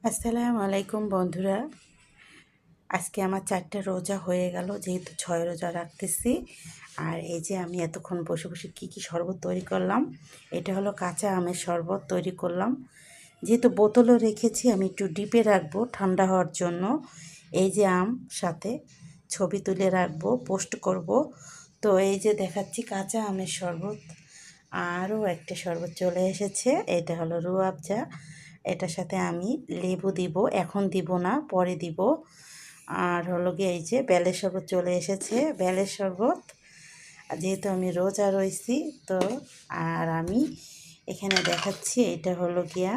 আসসালামু আলাইকুম বন্ধুরা। আজকে আমার 4টা রোজা হয়ে গেল, যেহেতু 6 রোজা রাখতেছি। আর এই যে আমি এতক্ষণ বসে বসে কি শরবত তৈরি করলাম। এটা হলো কাঁচা আমের শরবত তৈরি করলাম। যেহেতু বোতলও রেখেছি, আমি একটু ডিপে রাখবো ঠান্ডা হওয়ার জন্য। এই যে আম, সাথে ছবি তুলে রাখবো, পোস্ট করব। তো এই যে দেখাচ্ছি কাঁচা আমের শরবত। আরও একটা শরবত চলে এসেছে, এটা হলো রুয়াবজা। এটার সাথে আমি লেবু দিব, এখন দিব না, পরে দিব। আর হলো গিয়ে এই যে বেলের শরবত চলে এসেছে, বেলের শরবত। যেহেতু আমি রোজা রয়েছি, তো আর আমি এখানে দেখাচ্ছি এটা হলো গিয়া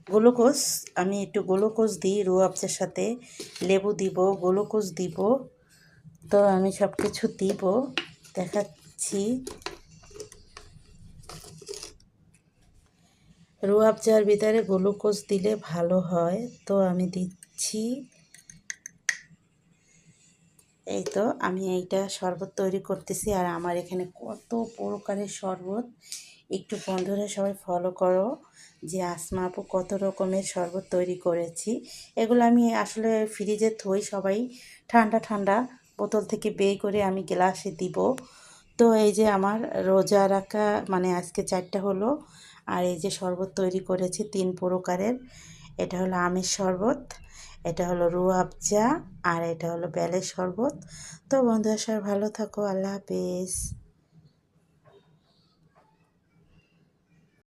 গ্লুকোজ। আমি একটু গ্লুকোজ দিই রুয়াবজার সাথে, লেবু দিব, গ্লুকোজ দিব। তো আমি সব কিছু দিব, দেখাচ্ছি। রুয়াবজার ভিতরে গ্লুকোজ দিলে ভালো হয়, তো আমি দিচ্ছি। এই তো আমি এইটা শরবত তৈরি করতেছি, আর আমার এখানে কত প্রকারের শরবত। একটু বন্ধুরা সবাই ফলো করো যে আসমা আপু কত রকমের শরবত তৈরি করেছি। এগুলো আমি আসলে ফ্রিজে থই, সবাই ঠান্ডা ঠান্ডা বোতল থেকে বের করে আমি গ্লাসে দিব। তো এই যে আমার রোজা রাখা মানে আজকে 4টা হলো। আর এই যে শরবত তৈরি করেছি 3 প্রকারের। এটা হলো আমের শরবত, এটা হলো রুয়াবজা, আর এটা হলো বেলের শরবত। তো বন্ধুরা সবাই ভালো থাকো, আল্লাহ হাফেজ।